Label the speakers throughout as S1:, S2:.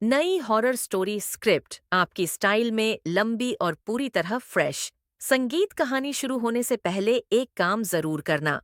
S1: नई horror story script आपकी style में लंबी और पूरी तरह फ्रेश। संगीत कहानी शुरू होने से पहले एक काम जरूर करना।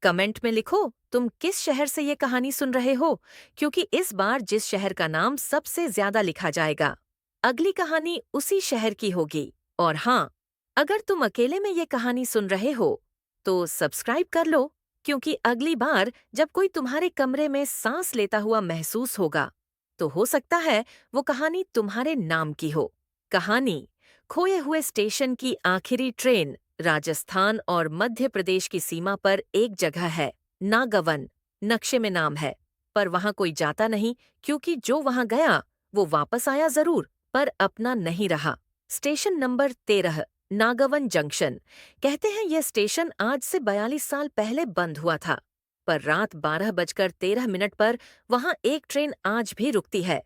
S1: कमेंट में लिखो तुम किस शहर से ये कहानी सुन रहे हो, क्योंकि इस बार जिस शहर का नाम सबसे ज्यादा लिखा जाएगा, अगली कहानी उसी शहर की होगी। और हाँ, अगर तुम अकेले में ये कहानी सुन रहे हो तो सब्सक्राइब कर लो, क्योंकि अगली बार जब कोई तुम्हारे कमरे में सांस लेता हुआ महसूस होगा तो हो सकता है वो कहानी तुम्हारे नाम की हो। कहानी: खोए हुए स्टेशन की आखिरी ट्रेन। राजस्थान और मध्य प्रदेश की सीमा पर एक जगह है, नागवन। नक्शे में नाम है, पर वहां कोई जाता नहीं, क्योंकि जो वहां गया वो वापस आया जरूर, पर अपना नहीं रहा। Station number 13, Nagvan junction. कहते हैं यह स्टेशन आज से 42 साल पहले बंद हुआ था, पर रात 12:13 पर वहां एक ट्रेन आज भी रुकती है।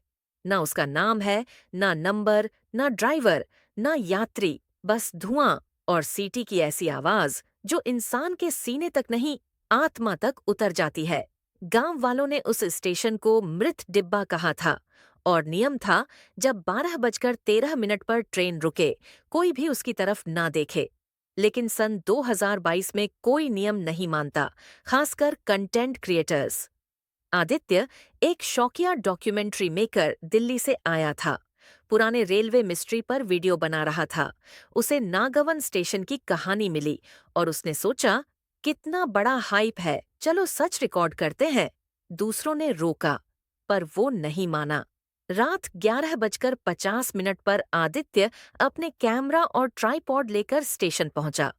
S1: ना उसका नाम है, ना नंबर, ना ड्राइवर, ना यात्री, बस धुआं और सीटी की ऐसी आवाज जो इंसान के सीने तक नहीं, आत्मा तक उतर जाती है। गांव वालों ने उस स्टेशन को मृत डिब्बा कहा था, और नियम था जब 12:13 पर ट्रेन रुके, कोई भी उसकी तरफ ना देखे। लेकिन सन 2022 में कोई नियम नहीं मानता, खासकर कंटेंट क्रिएटर्स। आदित्य एक शौकिया डॉक्यूमेंट्री मेकर दिल्ली से आया था। पुराने रेलवे मिस्ट्री पर वीडियो बना रहा था। उसे नागवन स्टेशन की कहानी मिली और उसने सोचा, कितना बड़ा हाइप है, चलो सच रिकॉर्ड करते हैं। दूसरों ने रोका, पर वो नहीं माना। रात 11:50 पर आदित्य अपने कैमरा और ट्राइपॉड लेकर स्टेशन पहुंचा।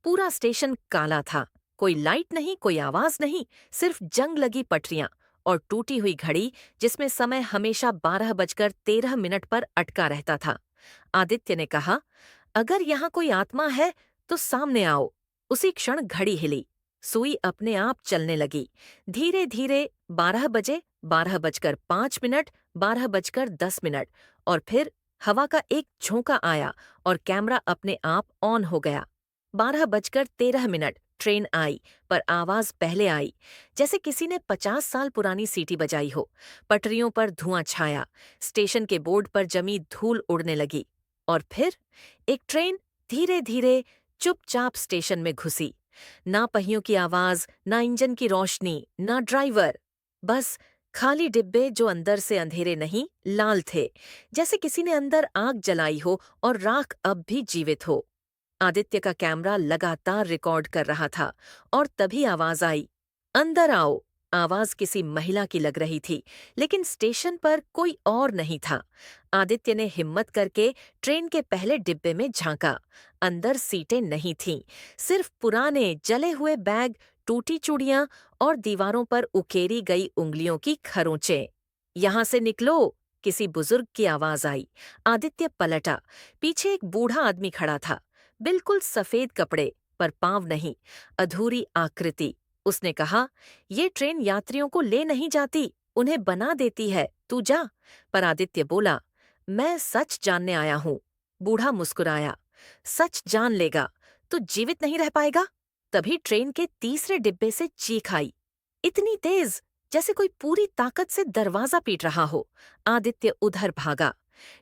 S1: पूरा स्टेशन काला था, कोई लाइट नहीं, कोई आवाज नहीं, सिर्फ जंग लगी पटरियां और टूटी हुई घड़ी जिसमें समय हमेशा 12:13 पर अटका रहता था। आदित्य ने कहा, अगर यहाँ कोई आत्मा है तो सामने आओ। उसी क्षण घड़ी हिली, सुई अपने आप चलने लगी। धीरे धीरे 12 बजे, 12:05, 12:10, और फिर हवा का एक झोंका आया और कैमरा अपने आप ऑन हो गया। 12:13 ट्रेन आई, पर आवाज पहले आई, जैसे किसी ने 50 साल पुरानी सीटी बजाई हो। पटरियों पर धुआं छाया, स्टेशन के बोर्ड पर जमी धूल उड़ने लगी, और फिर एक ट्रेन धीरे धीरे चुपचाप स्टेशन में घुसी। ना पहियों की आवाज, ना इंजन की रोशनी, ना ड्राइवर, बस खाली डिब्बे जो अंदर से अंधेरे नहीं, लाल थे, जैसे किसी ने अंदर आग जलाई हो और राख अब भी जीवित हो। आदित्य का कैमरा लगातार रिकॉर्ड कर रहा था, और तभी आवाज आई, अंदर आओ। आवाज किसी महिला की लग रही थी, लेकिन स्टेशन पर कोई और नहीं था। आदित्य ने हिम्मत करके ट्रेन के पहले डिब्बे में झांका। अंदर सीटें नहीं थीं, सिर्फ पुराने जले हुए बैग, टूटी चूड़ियां और दीवारों पर उकेरी गई उंगलियों की खरोंचें। यहां से निकलो, किसी बुजुर्ग की आवाज आई। आदित्य पलटा। पीछे एक बूढ़ा आदमी खड़ा था, बिल्कुल सफेद कपड़े, पर पांव नहीं, अधूरी आकृति। उसने कहा, ये ट्रेन यात्रियों को ले नहीं जाती, उन्हें बना देती है, तू जा। पर आदित्य बोला, मैं सच जानने आया हूं। बूढ़ा मुस्कुराया, सच जान लेगा तो जीवित नहीं रह पाएगा। तभी ट्रेन के तीसरे डिब्बे से चीख आई, इतनी तेज जैसे कोई पूरी ताकत से दरवाजा पीट रहा हो। आदित्य उधर भागा।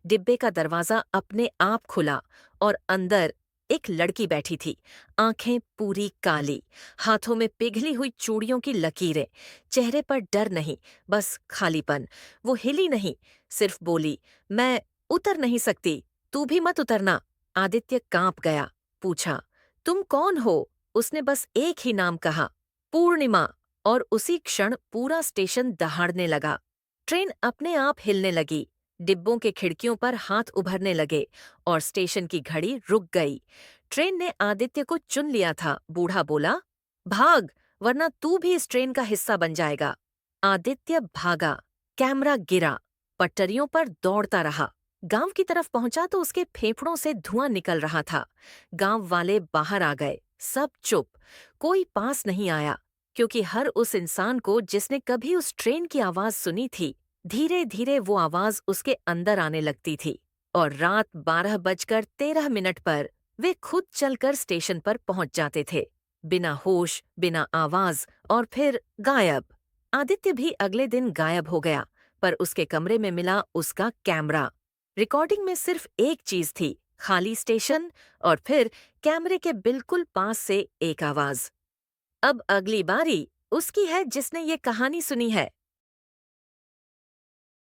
S1: डिब्बे का दरवाजा अपने आप खुला, और अंदर एक लड़की बैठी थी, आंखें पूरी काली, हाथों में पिघली हुई चूड़ियों की लकीरें, चेहरे पर डर नहीं, बस खालीपन। वो हिली नहीं, सिर्फ बोली, मैं उतर नहीं सकती, तू भी मत उतरना। आदित्य कांप गया, पूछा, तुम कौन हो? उसने बस एक ही नाम कहा, पूर्णिमा। और उसी क्षण पूरा स्टेशन दहाड़ने लगा। ट्रेन अपने आप हिलने लगी, डिब्बों के खिड़कियों पर हाथ उभरने लगे, और स्टेशन की घड़ी रुक गई। ट्रेन ने आदित्य को चुन लिया था। बूढ़ा बोला, भाग, वरना तू भी इस ट्रेन का हिस्सा बन जाएगा। आदित्य भागा। कैमरा गिरा, पटरियों पर दौड़ता रहा। गांव की तरफ पहुंचा तो उसके फेफड़ों से धुआं निकल रहा था। गांव वाले बाहर आ गए, सब चुप, कोई पास नहीं आया, क्योंकि हर उस इंसान को जिसने कभी उस ट्रेन की आवाज सुनी थी, धीरे धीरे वो आवाज उसके अंदर आने लगती थी। और रात 12:13 पर वे खुद चलकर स्टेशन पर पहुंच जाते थे, बिना होश, बिना आवाज, और फिर गायब। आदित्य भी अगले दिन गायब हो गया, पर उसके कमरे में मिला उसका कैमरा। रिकॉर्डिंग में सिर्फ एक चीज थी, खाली स्टेशन और फिर कैमरे के बिल्कुल पास से एक आवाज। अब अगली बारी उसकी है जिसने ये कहानी सुनी है।